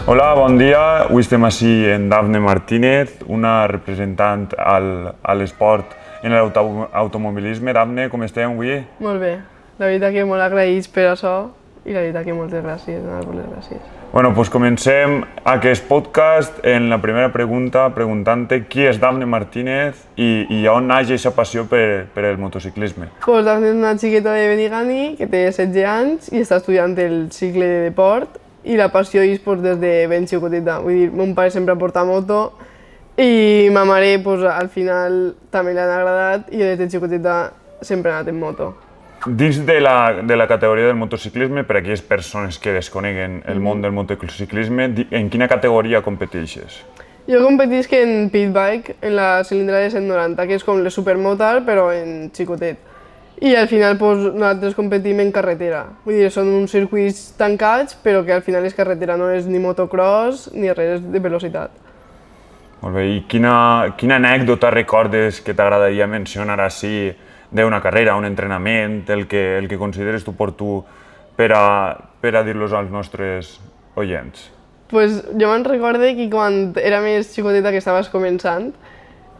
Hola, bon dia. Avui estem així en Dafne Martínez, una representant a l'esport en l'automobilisme. Dafne, com estem avui? Molt bé. La veritat que molt agraïts per això i la veritat que moltes gràcies, donar-vos les gràcies. Bueno, doncs comencem aquest podcast en la primera pregunta, preguntant-te qui és Dafne Martínez i on naix aquesta passió per el motociclisme. Pues Dafne és una xiqueta de Benigani que té 16 anys i està estudiant el cicle de deport i la passió és pues, des de ben xicoteta. Vull dir, mon pare sempre porta moto i ma mare pues, al final també l'han agradat i des de xicoteta sempre ha anat en moto. Dins de la categoria del motociclisme, per a aquelles persones que desconeguen el món del motociclisme, en quina categoria competeixes? Jo competisc en pit bike, en la cilindrada de 190, que és com la supermotor, però en xicotet. I al final pues, nosaltres competim en carretera. Vull dir, són uns circuits tancats, però que al final és carretera, no és ni motocross ni res de velocitat. Molt bé, i quina anècdota recordes que t'agradaria mencionar així d'una carrera, un entrenament, el que consideres tu oportú per a dir-los als nostres oients? Pues jo me'n recorde que quan era més xicoteta, que estaves començant,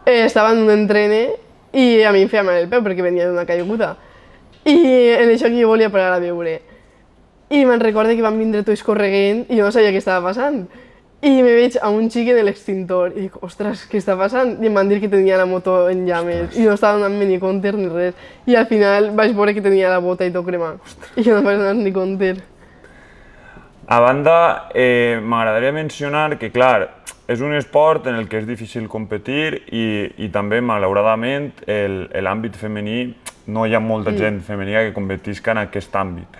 estava en un entrene i a mi em feia mal el peu perquè venia d'una caiguda. I en això que jo volia parar a veure. I me'n recorde que van vindre tots correguent i jo no sabia què estava passant. I me veig a un xic en l'extintor i dic, ostres, què està passant? I em van dir que tenia la moto en llames i no estava donant-me ni compte ni res. I al final vaig veure que tenia la bota i tot cremat. I jo no vaig donar ni compte. A banda, m'agradaria mencionar que, clar, és un esport en el que és difícil competir i també, malauradament, l'àmbit femení, no hi ha molta gent femenina que competisca en aquest àmbit.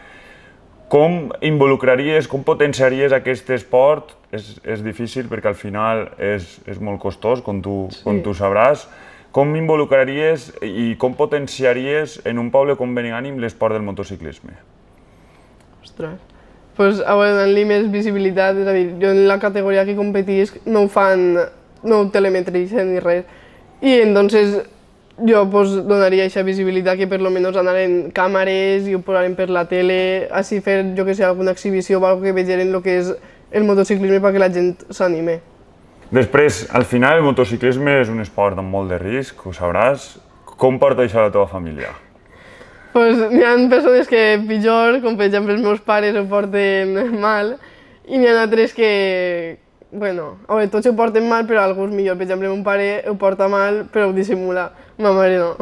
Com involucraries, com potenciaries aquest esport? És difícil perquè al final és molt costós, com tu sabràs. Com involucraries i com potenciaries en un poble com Benigànim l'esport del motociclisme? Ostres. Pues, a veure, donant-li més visibilitat, és a dir, jo en la categoria que competisc no ho telemetreixen ni res. I entonces jo pues, donaria aquesta visibilitat que per lo menos anaren càmeres i ho posaren per la tele, així fer, jo que sé, alguna exhibició o alguna que vegeren el que és el motociclisme perquè la gent s'anime. Després, al final el motociclisme és un esport amb molt de risc, ho sabràs. Com porta això a la teva família? Pues, n'hi ha persones que pitjor, com per exemple els meus pares ho porten mal, i n'hi ha altres que, bueno, a veure, tots ho porten mal, però alguns millor. Per exemple, mon pare ho porta mal, però ho dissimula. Ma mare no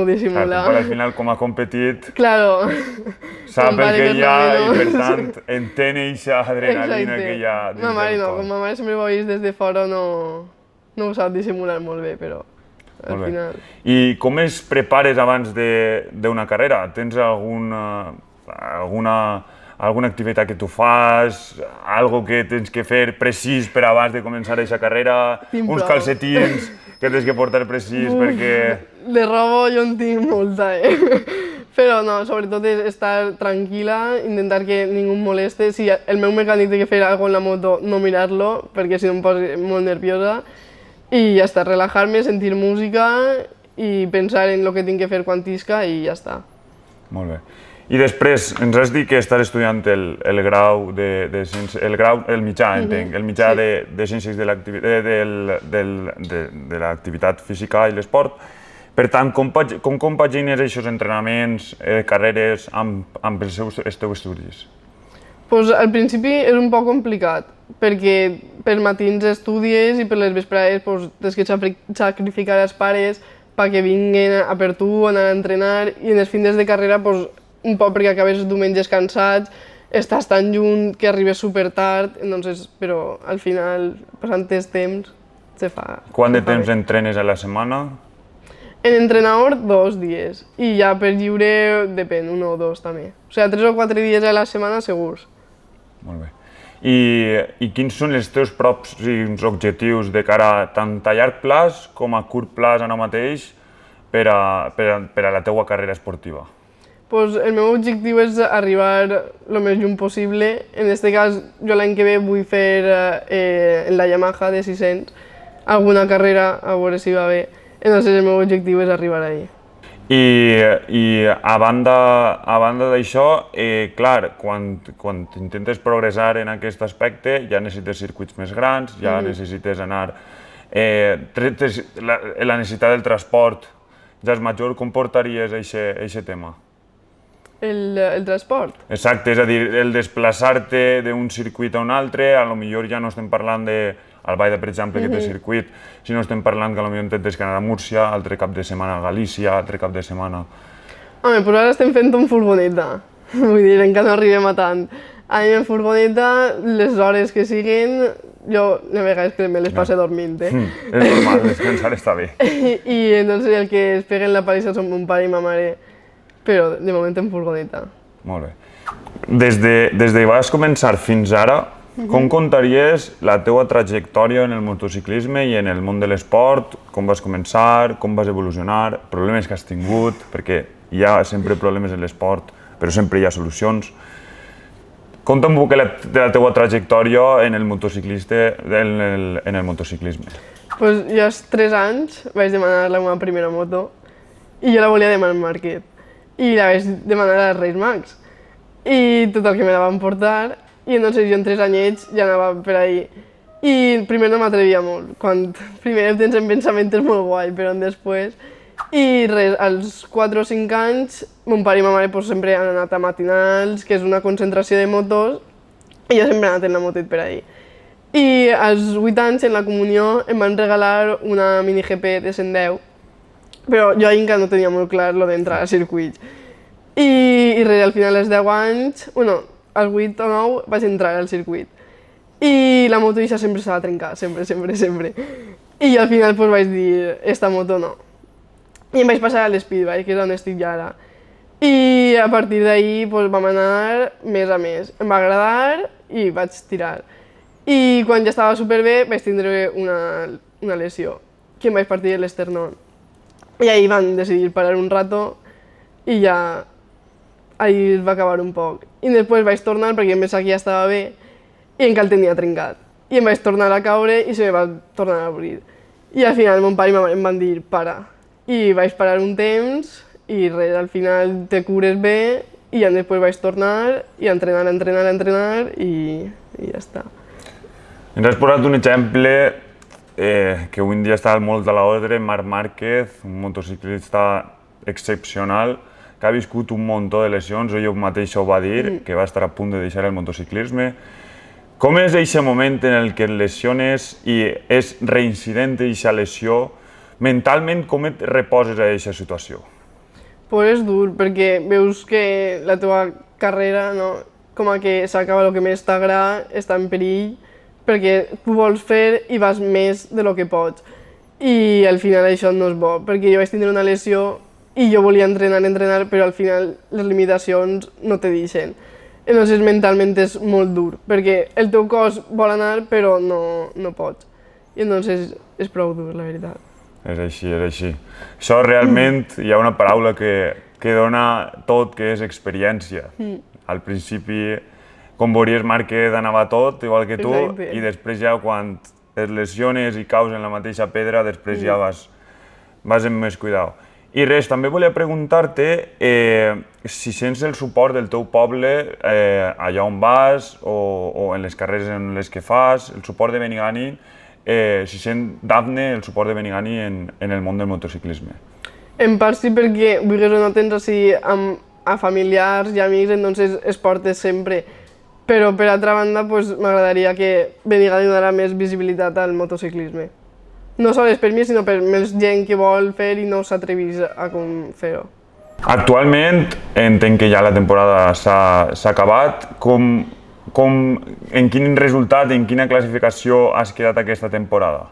ho dissimula. Clar, tu al final, com ha competit, claro. sap el que hi ha i, per tant, entén aquesta adrenalina que hi ha dins del cos. Ma mare no, com ma mare sempre ho ha vist des de fora, no ho sap dissimular molt bé, però al final... I com es prepares abans d'una carrera? Tens alguna activitat que tu fas, algo que tens que fer precís per abans de començar aquesta carrera, uns calcetins que tens que portar precís perquè... De robo jo en tinc molta, Però no, sobretot és estar tranquil·la, intentar que ningú em moleste. Si el meu mecànic té que fer alguna cosa en la moto, no mirar-lo, perquè si no em poso molt nerviosa. I ja està, relajar-me, sentir música i pensar en el que tinc que fer quan isca i ja està. Molt bé. I després, ens has dit que estàs estudiant el grau el mitjà, entenc, el mitjà de Ciències de l'Activitat Física i l'Esport. Per tant, com compagines aquests entrenaments, carreres, amb els teus estudis? Pues, al principi és un poc complicat, perquè per matins estudies i per les vesprades pues, tens que sacrificar els pares perquè vinguin a per tu, anar a entrenar, i en els fins de carrera pues, un poc perquè acabes diumenges cansats, estàs tan lluny que arribes super tard, entonces, però al final, passant el temps, se fa. Quant de temps entrenes a la setmana? En entrenador, 2 dies, i ja per lliure depèn, 1 o 2 també. O sigui, 3 o 4 dies a la setmana segurs. Molt bé. I quins són els teus pròxims objectius de cara tant a llarg plaç com a curt plaç ara mateix per a la teua carrera esportiva? Pues el meu objectiu és arribar el més lluny possible. En aquest cas, jo l'any que ve vull fer en la Yamaha de 600 alguna carrera, a veure si va bé. Entonces el meu objectiu és arribar ahí. I a banda d'això, clar, quan intentes progressar en aquest aspecte ja necessites circuits més grans, ja necessites anar... La necessitat del transport ja és major, com portaries aquest tema? El transport? Exacte, és a dir, el desplaçar-te d'un circuit a un altre, a lo millor ja no estem parlant de Albaida, per exemple, que té circuit, sinó estem parlant que potser intentes anar a Múrcia, altre cap de setmana a Galícia, altre cap de setmana... Home, però ara estem fent un furgoneta, vull dir, encara no arribem a tant. Anem en furgoneta, les hores que siguin, jo de vegades que me les passe dormint, És normal, descansar està bé. I entonces el que es peguen la pallissa són mon pare i ma mare, però de moment en furgoneta. Molt bé. Des que vas començar fins ara, com contaries la teua trajectòria en el motociclisme i en el món de l'esport? Com vas començar, com vas evolucionar, problemes que has tingut, perquè hi ha sempre problemes en l'esport, però sempre hi ha solucions. Conta'm un poc de la teua trajectòria en el motociclisme. Pues jo als 3 anys vaig demanar la meva primera moto i jo la volia demanar al Marquet i la vaig demanar a Reis Max i tot el que me la van portar i entonces jo en 3 anyets ja anava per ahí i primer no m'atrevia molt, quan primer tens en pensamientos molt guai, però després i res, als 4 o 5 anys mon pare i ma mare pues, sempre han anat a matinals, que és una concentració de motos i jo sempre he anat en la motet per ahí. I als 8 anys en la comunió em van regalar una mini GP de 110, però jo encara no tenia molt clar lo d'entrar a circuits. I res, al final als 10 anys, bueno, als 8 o 9 vaig entrar al circuit. I la moto ja sempre s'ha de trencar, sempre. I al final pues, vaig dir, esta moto no. I em vaig passar a l'Speedbike, que és on estic ja ara. I a partir d'ahir pues, vam anar més a més. Em va agradar i vaig tirar. I quan ja estava superbé vaig tindre una lesió, que em vaig partir l'esternón. I ahir van decidir parar un rato i ja ahir es va acabar un poc. I després vaig tornar perquè em pensava que ja estava bé i encara el tenia trencat. I em vaig tornar a caure i se me va tornar a obrir. I al final mon pare i ma mare em van dir para. I vaig parar un temps i res, al final te cures bé i després vaig tornar i a entrenar i ja està. Ens has posat un exemple que avui en dia està molt a l'ordre, Marc Márquez, un motociclista excepcional, que ha viscut un muntó de lesions, ell mateix ho va dir, que va estar a punt de deixar el motociclisme. Com és aquest moment en el que et lesiones i és reincident aquesta lesió? Mentalment, com et reposes a aquesta situació? Pues és dur, perquè veus que la teva carrera, no, com a que s'acaba el que més t'agrada, està en perill, perquè tu vols fer i vas més de lo que pots. I al final això no és bo, perquè jo vaig tindre una lesió i jo volia entrenar, però al final les limitacions no te deixen. Entonces mentalment és molt dur, perquè el teu cos vol anar però no pots. I entonces és prou dur, la veritat. És així. Això realment hi ha una paraula que dona tot, que és experiència. Al principi, com veuries, Márquez anava tot, igual que tu, i després ja quan et lesiones i caus en la mateixa pedra, després ja vas amb més cuidado. I res, també volia preguntar-te si sents el suport del teu poble allà on vas o en les carreres en les que fas, el suport de Benigani, si sent Dafne el suport de Benigani en el món del motociclisme. En part sí, perquè vulguis o no tens així a familiars i amics, entonces es portes sempre. Però per altra banda m'agradaria que Benigani donarà més visibilitat al motociclisme. No sols per mi, sinó per més gent que vol fer i no s'atrevís a fer-ho. Actualment entenc que ja la temporada s'ha acabat. En quin resultat, en quina classificació has quedat aquesta temporada?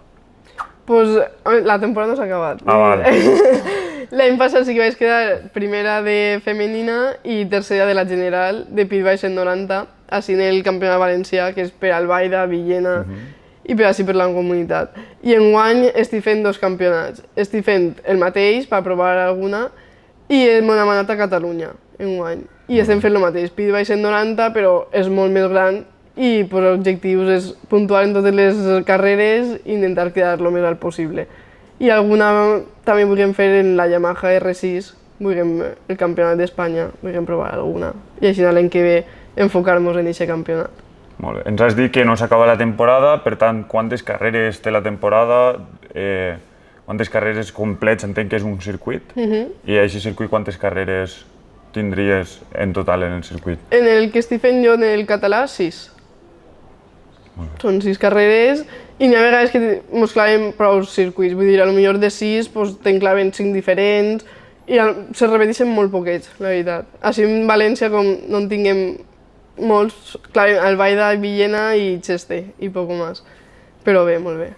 La temporada no s'ha acabat. Vale. L'any passat sí que vaig quedar primera de femenina i tercera de la general de Pitbike 190, així en el campionat valencià, que és per Albaida, Villena i per així per la comunitat. I enguany estic fent 2 campionats. Estic fent el mateix per provar alguna i m'he demanat a Catalunya enguany. I estem fent el mateix, Pitbike 190, però és molt més gran i l'objectiu és puntuar en totes les carreres i intentar quedar el més alt possible. I alguna també volíem fer en la Yamaha R6, vulguem el campionat d'Espanya, vulguem provar alguna. I així l'any que ve enfocar-nos en aquest campionat. Molt bé. Ens has dit que no s'acaba la temporada, per tant, quantes carreres té la temporada? Quantes carreres complets entenc que és un circuit? I a aquest circuit quantes carreres tindries en total en el circuit? En el que estic fent jo en el català, 6. Són 6 carreres i n'hi ha vegades que mos claven prou circuits, vull dir, potser de 6 te'n claven 5 diferents i se repeteixen molt poquets, la veritat. Així en València, com no en tinguem molts, claven Albaida, Villena i Cheste i poc més. Però bé, molt bé.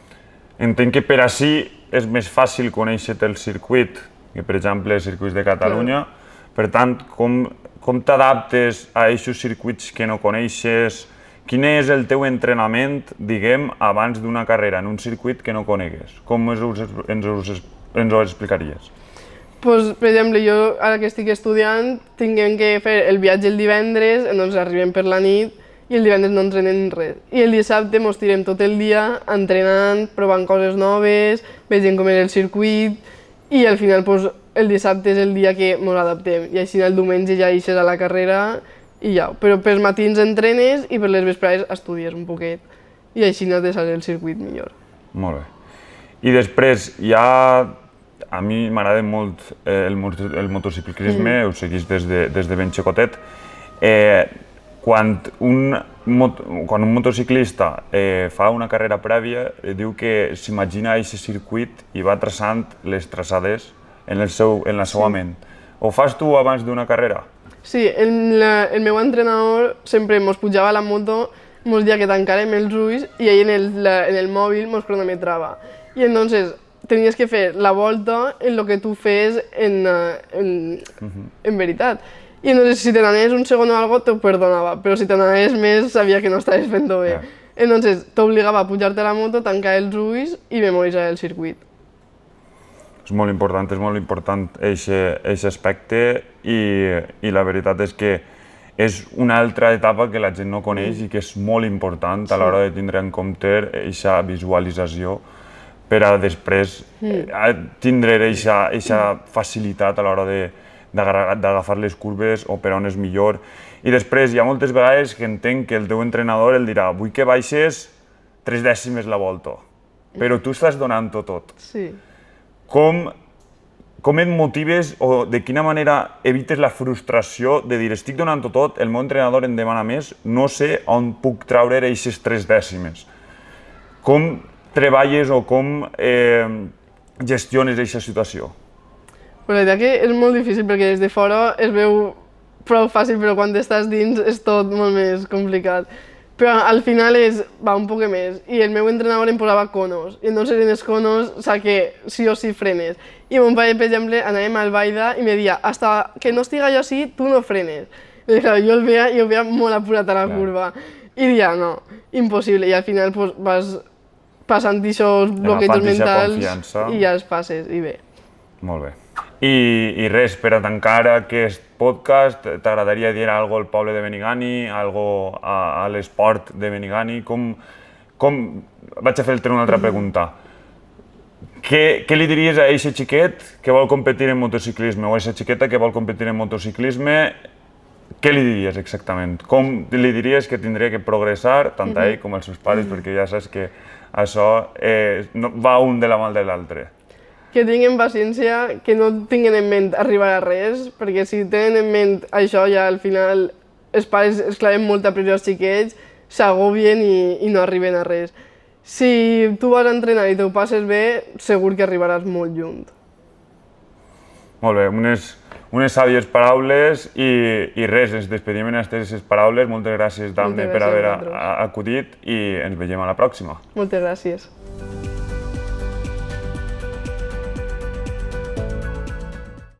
Entenc que per així és més fàcil conèixer el circuit que, per exemple, els circuits de Catalunya. Per tant, com t'adaptes a aquests circuits que no coneixes? Quin és el teu entrenament, diguem, abans d'una carrera en un circuit que no conegues? Com ens ho explicaries? Per exemple, jo ara que estic estudiant tinguem que fer el viatge el divendres, doncs arribem per la nit i el divendres no entrenem res. I el dissabte mos tirem tot el dia entrenant, provant coses noves, veient com és el circuit i al final el dissabte és el dia que mos adaptem i així el diumenge ja eixes a la carrera i ja. Però pels matins entrenes i per les vesprades estudies un poquet i així no te sale el circuit millor. Molt bé. I després a mi m'agrada molt el motociclisme, ho seguís des de ben xicotet. Quan un motociclista fa una carrera prèvia, diu que s'imagina aquest circuit i va traçant les traçades en la seva ment. Ho fas tu abans d'una carrera? Sí, el meu entrenador sempre mos pujava a la moto, mos deia que tancàrem els ulls i ell en el mòbil mos cronometrava. I entonces tenies que fer la volta en el que tu fes en veritat. I entonces si te n'anaves un segon o algo t'ho perdonava, però si te n'anaves més sabia que no estaves fent-ho bé. Entonces t'obligava a pujar-te a la moto, tancar els ulls i memoritzar el circuit. És molt important aquest aspecte i la veritat és que és una altra etapa que la gent no coneix i que és molt important a l'hora de tindre en compte aquesta visualització per a després tindre aquesta facilitat a l'hora d'agafar les curves o per on és millor. I després hi ha moltes vegades que entenc que el teu entrenador el dirà vull que baixes 3 dècimes la volta, però tu estàs donant-ho tot. Sí. Com et motives o de quina manera evites la frustració de dir estic donant-ho tot, el meu entrenador em demana més, no sé on puc treure aquestes 3 dècimes? Com treballes o com gestiones aquesta situació? La veritat que és molt difícil perquè des de fora es veu prou fàcil, però quan estàs dins és tot molt més complicat. Però al final va un poc més i el meu entrenador em posava conos i entonces en els conos saps que sí o sí frenes. I mon pare, per exemple, anàvem a Albaida i me deia hasta que no estiga jo així, tu no frenes. I clar, jo el veia molt apurat a la curva i deia no, impossible. I al final vas passant aquests bloquejos mentals i ja els passes i bé. Molt bé. I res, per a tancar aquest podcast, t'agradaria dir alguna cosa al poble de Benigani, alguna cosa a l'esport de Benigani? Vaig a fer-te una altra pregunta. Què li diries a aquest xiquet que vol competir en motociclisme o a aquesta xiqueta que vol competir en motociclisme? Què li diries exactament? Com li diries que tindria que progressar, tant a ell com als seus pares, perquè ja saps que això va un de la mà de l'altre? Que tinguin paciència, que no tinguin en ment arribar a res, perquè si tenen en ment això ja al final els pares es claven molta pressió als xiquets, s'agobien i no arriben a res. Si tu vas a entrenar i t'ho passes bé, segur que arribaràs molt lluny. Molt bé, unes sàvies paraules i res, ens despedim en aquestes paraules. Moltes gràcies, Dafne, per haver acudit i ens veiem a la pròxima. Moltes gràcies.